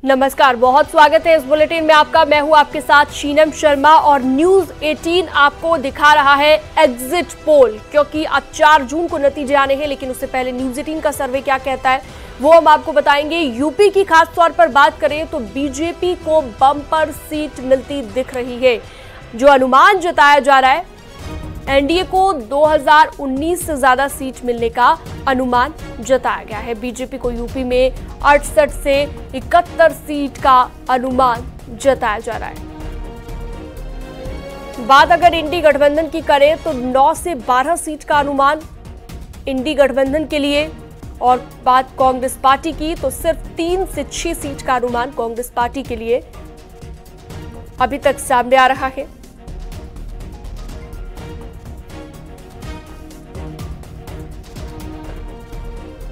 नमस्कार, बहुत स्वागत है इस बुलेटिन में आपका। मैं हूं आपके साथ शीनम शर्मा और न्यूज 18 आपको दिखा रहा है एग्जिट पोल, क्योंकि अब 4 जून को नतीजे आने हैं। लेकिन उससे पहले न्यूज 18 का सर्वे क्या कहता है वो हम आपको बताएंगे। यूपी की खास तौर पर बात करें तो बीजेपी को बम्पर सीट मिलती दिख रही है। जो अनुमान जताया जा रहा है, एनडीए को 2019 से ज्यादा सीट मिलने का अनुमान जताया गया है। बीजेपी को यूपी में 68 से 71 सीट का अनुमान जताया जा रहा है। बात अगर इंडी गठबंधन की करें तो 9 से 12 सीट का अनुमान इंडी गठबंधन के लिए, और बात कांग्रेस पार्टी की तो सिर्फ 3 से 6 सीट का अनुमान कांग्रेस पार्टी के लिए अभी तक सामने आ रहा है।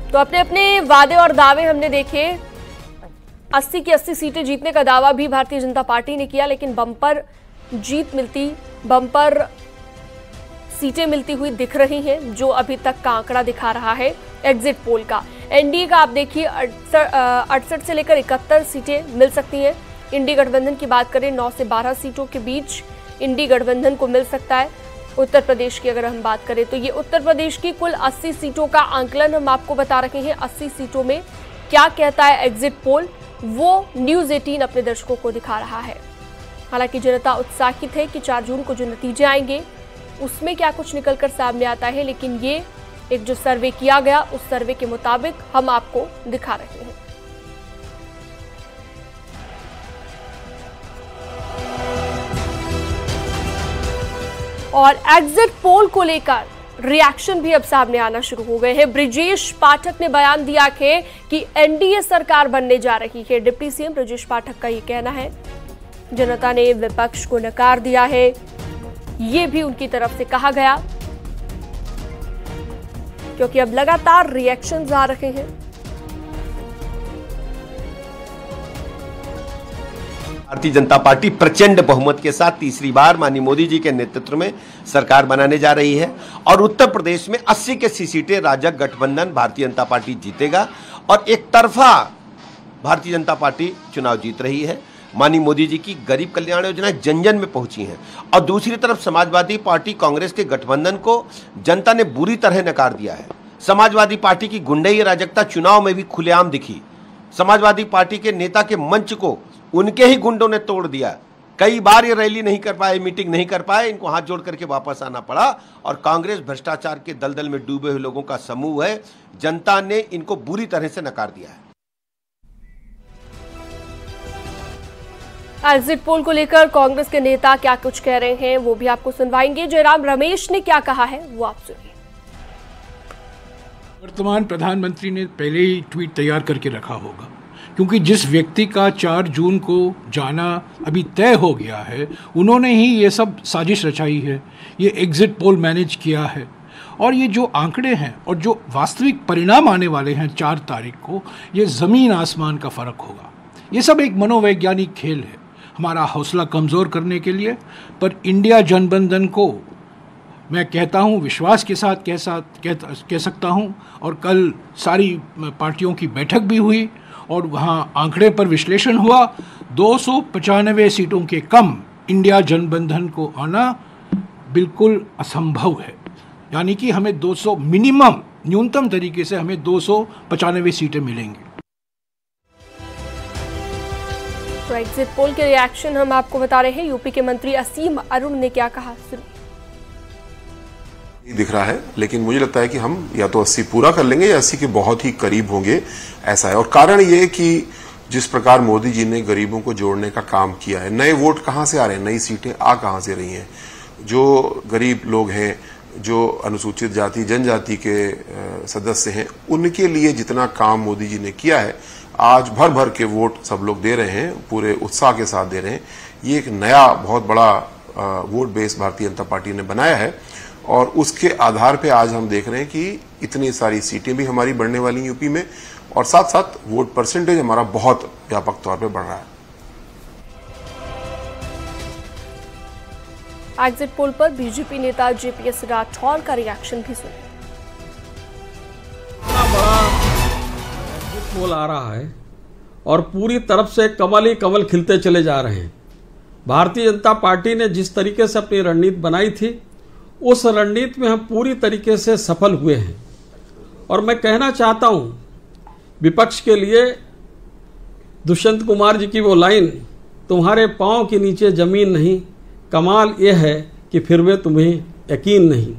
तो अपने अपने वादे और दावे हमने देखे। 80 की 80 सीटें जीतने का दावा भी भारतीय जनता पार्टी ने किया, लेकिन बम्पर सीटें मिलती हुई दिख रही हैं, जो अभी तक का आंकड़ा दिखा रहा है एग्जिट पोल का। एनडीए का आप देखिए 68 से लेकर 71 सीटें मिल सकती हैं। इंडी गठबंधन की बात करें 9 से 12 सीटों के बीच इंडी गठबंधन को मिल सकता है। उत्तर प्रदेश की अगर हम बात करें तो ये उत्तर प्रदेश की कुल 80 सीटों का आंकलन हम आपको बता रहे हैं। 80 सीटों में क्या कहता है एग्जिट पोल, वो न्यूज 18 अपने दर्शकों को दिखा रहा है। हालांकि जनता उत्साहित है कि 4 जून को जो नतीजे आएंगे उसमें क्या कुछ निकलकर सामने आता है, लेकिन ये एक जो सर्वे किया गया उस सर्वे के मुताबिक हम आपको दिखा रहे हैं। और एग्जिट पोल को लेकर रिएक्शन भी अब सामने आना शुरू हो गए हैं। ब्रिजेश पाठक ने बयान दिया है कि एनडीए सरकार बनने जा रही है। डिप्टी सीएम ब्रिजेश पाठक का ये कहना है। जनता ने विपक्ष को नकार दिया है, ये भी उनकी तरफ से कहा गया, क्योंकि अब लगातार रिएक्शंस आ रहे हैं। भारतीय जनता पार्टी प्रचंड बहुमत के साथ तीसरी बार माननीय मोदी जी के नेतृत्व में सरकार बनाने जा रही है, और उत्तर प्रदेश में 80 की 80 सीटें राजग गठबंधन भारतीय जनता पार्टी जीतेगा, और एक तरफा भारतीय जनता पार्टी चुनाव जीत रही है। माननीय मोदी जी की गरीब कल्याण योजनाएं जन जन में पहुंची हैं, और दूसरी तरफ समाजवादी पार्टी कांग्रेस के गठबंधन को जनता ने बुरी तरह नकार दिया है। समाजवादी पार्टी की गुंडई अराजकता चुनाव में भी खुलेआम दिखी। समाजवादी पार्टी के नेता के मंच को उनके ही गुंडों ने तोड़ दिया। कई बार ये रैली नहीं कर पाए, मीटिंग नहीं कर पाए, इनको हाथ जोड़ करके वापस आना पड़ा। और कांग्रेस भ्रष्टाचार के दलदल में डूबे हुए लोगों का समूह है। जनता ने इनको बुरी तरह से नकार दिया है। एग्जिट पोल को लेकर कांग्रेस के नेता क्या कुछ कह रहे हैं वो भी आपको सुनवाएंगे। जयराम रमेश ने क्या कहा है वो आप सुनिए। वर्तमान प्रधानमंत्री ने पहले ही ट्वीट तैयार करके रखा होगा, क्योंकि जिस व्यक्ति का 4 जून को जाना अभी तय हो गया है, उन्होंने ही ये सब साजिश रचाई है, ये एग्जिट पोल मैनेज किया है। और ये जो आंकड़े हैं और जो वास्तविक परिणाम आने वाले हैं 4 तारीख को, ये ज़मीन आसमान का फ़र्क होगा। ये सब एक मनोवैज्ञानिक खेल है हमारा हौसला कमज़ोर करने के लिए। पर इंडिया जनबंधन को मैं कहता हूँ, विश्वास के साथ कह सकता हूँ, और कल सारी पार्टियों की बैठक भी हुई और वहाँ आंकड़े पर विश्लेषण हुआ। 295 सीटों के कम इंडिया जनबंधन को आना बिल्कुल असंभव है। यानी कि हमें 200 मिनिमम, न्यूनतम तरीके से हमें 295 सीटें मिलेंगी। तो एग्जिट पोल के रिएक्शन हम आपको बता रहे हैं। यूपी के मंत्री असीम अरुण ने क्या कहा दिख रहा है, लेकिन मुझे लगता है कि हम या तो 80 पूरा कर लेंगे या 80 के बहुत ही करीब होंगे, ऐसा है। और कारण ये कि जिस प्रकार मोदी जी ने गरीबों को जोड़ने का काम किया है, नए वोट कहां से आ रहे हैं, नई सीटें आ कहां से रही हैं। जो गरीब लोग हैं, जो अनुसूचित जाति जनजाति के सदस्य हैं, उनके लिए जितना काम मोदी जी ने किया है, आज भर भर के वोट सब लोग दे रहे हैं, पूरे उत्साह के साथ दे रहे हैं। ये एक नया बहुत बड़ा vote base Bharatiya Janata party ने बनाया है, और उसके आधार पे आज हम देख रहे हैं कि इतनी सारी सीटें भी हमारी बढ़ने वाली यूपी में, और साथ साथ वोट परसेंटेज हमारा बहुत व्यापक तौर पे बढ़ रहा है। एग्जिट पोल पर बीजेपी नेता जेपीएस राठौर का रिएक्शन भी सुनिए। इतना बड़ा एग्जिट पोल आ रहा है और पूरी तरफ से कमल ही कमल खिलते चले जा रहे हैं। भारतीय जनता पार्टी ने जिस तरीके से अपनी रणनीति बनाई थी, उस रणनीति में हम पूरी तरीके से सफल हुए हैं। और मैं कहना चाहता हूं विपक्ष के लिए, दुष्यंत कुमार जी की वो लाइन, तुम्हारे पांव के नीचे जमीन नहीं, कमाल यह है कि फिर भी तुम्हें यकीन नहीं।